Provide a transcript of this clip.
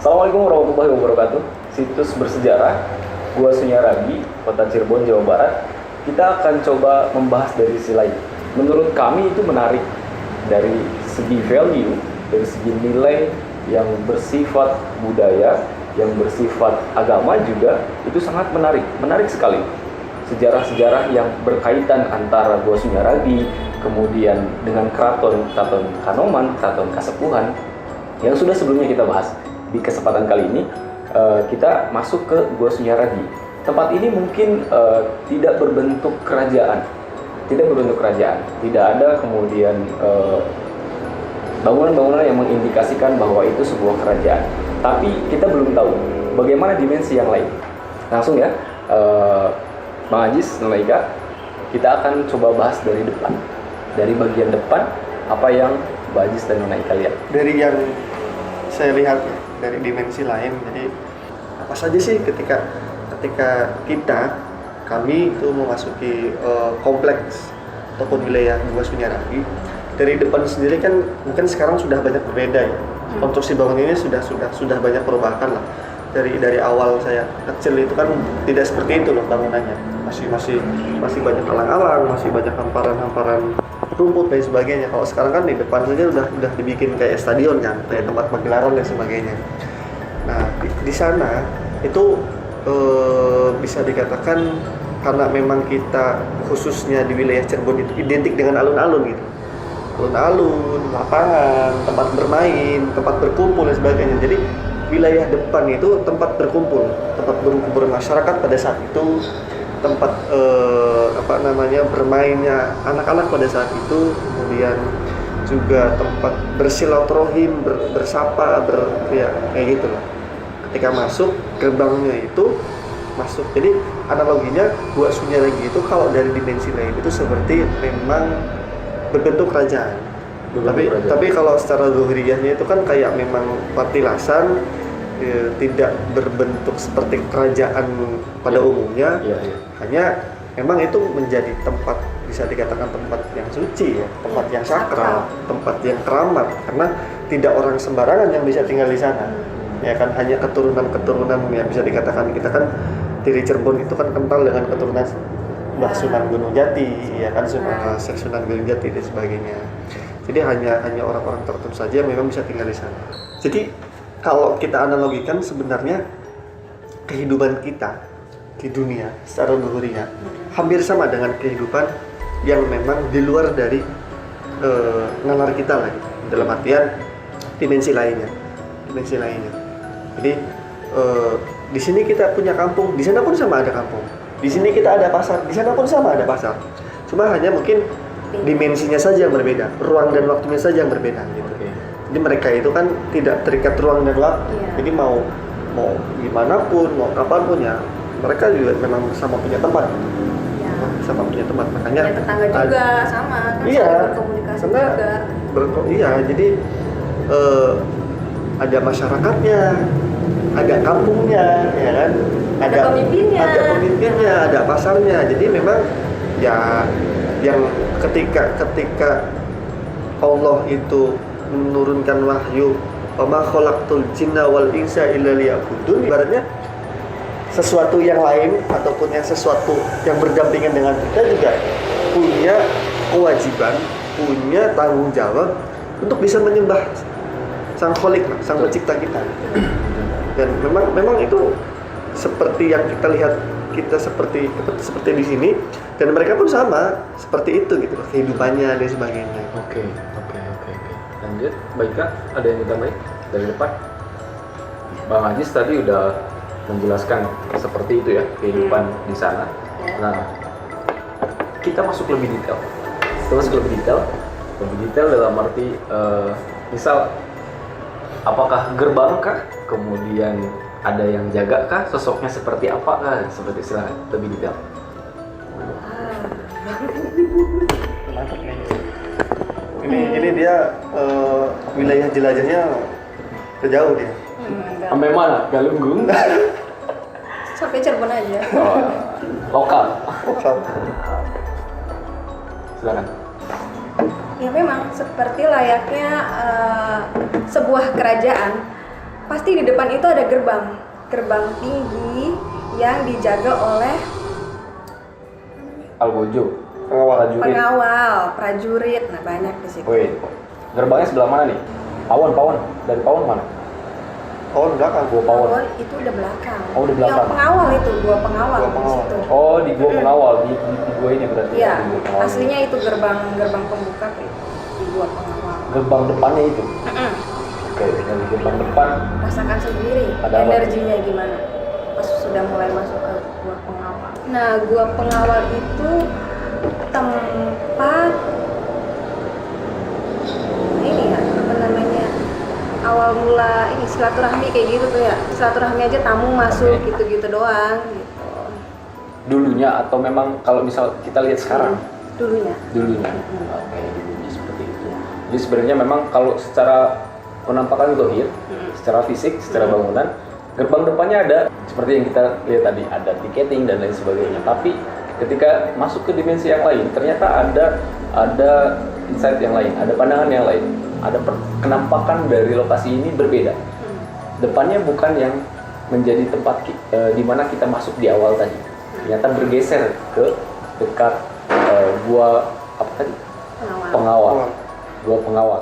Assalamualaikum warahmatullahi wabarakatuh. Situs bersejarah Gua Sunyaragi, Kota Cirebon, Jawa Barat. Kita akan coba membahas dari sisi lain. Menurut kami itu menarik dari segi value, dari segi nilai yang bersifat budaya, yang bersifat agama juga itu sangat menarik sekali. Sejarah-sejarah yang berkaitan antara Gua Sunyaragi, kemudian dengan keraton Kanoman, keraton Kasepuhan yang sudah sebelumnya kita bahas. Di kesempatan kali ini kita masuk ke Gua Sunyaragi. Tempat ini mungkin tidak berbentuk kerajaan, tidak ada kemudian bangunan-bangunan yang mengindikasikan bahwa itu sebuah kerajaan. Tapi kita belum tahu bagaimana dimensi yang lain. Langsung ya, Bang Ajis, Nona Ika, kita akan coba bahas dari depan, dari bagian depan apa yang Bang Ajis dan Nona Ika lihat. Dari yang saya lihat dari dimensi lain, jadi apa saja sih ketika kami itu memasuki kompleks ataupun wilayah Gua Sunyaragi, dari depan sendiri kan mungkin sekarang sudah banyak berbeda ya. Konstruksi bangunan ini sudah banyak perubahan lah. Dari awal saya kecil itu kan tidak seperti itu loh bangunannya. Masih banyak alang-alang, masih banyak hamparan rumput dan sebagainya. Kalau sekarang kan di depan saja udah dibikin kayak stadion kan, kayak tempat pagelaran dan sebagainya. Nah, di sana itu bisa dikatakan karena memang kita khususnya di wilayah Cirebon itu identik dengan alun-alun gitu. Alun-alun, lapangan, tempat bermain, tempat berkumpul dan sebagainya. Jadi wilayah depan itu tempat berkumpul masyarakat pada saat itu, tempat bermainnya anak-anak pada saat itu, kemudian juga tempat bersilaturahim, bersapa, kayak gitu loh. Ketika masuk gerbangnya itu masuk, jadi analoginya Gua Sunyaragi itu kalau dari dimensi lain itu seperti memang berbentuk kerajaan. Tapi kalau secara zuhriyahnya itu kan kayak memang patilasan, tidak berbentuk seperti kerajaan pada umumnya. Hanya memang itu menjadi tempat, bisa dikatakan tempat yang suci ya, tempat yang sakral, tempat yang keramat, karena tidak orang sembarangan yang bisa tinggal di sana. Ya kan, hanya keturunan yang bisa dikatakan, kita kan dari Cirebon itu kan kental dengan keturunan Mbah Sunan Gunung Jati, ya kan, Sunan Gunung Jati dan sebagainya. Jadi hanya orang-orang tertentu saja yang memang bisa tinggal di sana. Jadi kalau kita analogikan, sebenarnya kehidupan kita di dunia secara luhurnya hampir sama dengan kehidupan yang memang di luar dari nalar kita lagi, dalam artian dimensi lainnya. Jadi di sini kita punya kampung, di sana pun sama ada kampung. Di sini kita ada pasar, di sana pun sama ada pasar. Cuma hanya mungkin dimensinya saja yang berbeda, ruang dan waktunya saja yang berbeda gitu. Jadi mereka itu kan tidak terikat ruang dan waktu. Jadi mau gimana pun, mau kapan pun ya, mereka juga memang sama punya tempat. Sama punya tempat, makanya tetangga juga sama kan, iya, berkomunikasi juga. Iya, jadi ada masyarakatnya, ada kampungnya, ya kan, ada pemimpinnya, ada pasarnya. Jadi memang ya, yang ketika Allah itu menurunkan wahyu, wa ma khalaqtul jinna wal insa illa liya'budun, ibaratnya sesuatu yang lain ataupun sesuatu yang berdampingan dengan kita juga punya kewajiban, punya tanggung jawab untuk bisa menyembah Sang Khalik, Sang Pencipta kita. Dan memang itu seperti yang kita lihat, kita seperti di sini, dan mereka pun sama seperti itu gitu, kehidupannya dan sebagainya. Oke. Lanjut, baiklah, ada yang ditambahin dari depan? Bang Ajis tadi udah menjelaskan seperti itu ya, kehidupan di sana. Nah, kita masuk lebih detail. Lebih detail dalam arti misal apakah gerbang kah? Kemudian ada yang jaga kah? Sosoknya seperti apa kah? Seperti silakan lebih detail. Ini dia wilayah jelajahnya jauh dia. Sampai mana? Galunggung? Sampai Cirebon aja. Lokal. Silakan. Ya memang seperti layaknya sebuah kerajaan pasti di depan itu ada gerbang tinggi yang dijaga oleh Algojo, Pengawal. prajurit. Nah, banyak di situ. Wait, gerbangnya sebelah mana nih? Pawon, dari pawon mana? Oh, belakang. Gua pawon. Pawon itu udah belakang. Oh, udah belakang. Yang pengawal itu, gua pengawal Gua di pengawal. situ. Oh, di gua pengawal, di gua ini berarti. Iya, Di gua pengawal. aslinya itu gerbang pembuka di gua pengawal. Gerbang depannya itu. Mm-mm. Oke, dan di gerbang depan Rasakan sendiri Ada apa? energinya gimana pas sudah mulai masuk ke gua pengawal. Nah, gua pengawal itu tempat ini ya, apa namanya, awal mula ini silaturahmi kayak gitu tuh ya. Silaturahmi aja tamu masuk Oke. gitu-gitu doang gitu. dulunya atau memang kalau misal kita lihat sekarang? Dulunya. Dulunya. Oke, dulunya seperti itu. Jadi sebenarnya memang kalau secara penampakan zahir, secara fisik, secara bangunan, gerbang depannya ada seperti yang kita lihat tadi, ada tiketing dan lain sebagainya. Tapi ketika masuk ke dimensi yang lain, ternyata ada insight yang lain, ada pandangan yang lain, ada kenampakan dari lokasi ini berbeda. Depannya bukan yang menjadi tempat di mana kita masuk di awal tadi. Ternyata bergeser ke dekat gua apa tadi? Pengawal. Pengawal. Gua pengawal.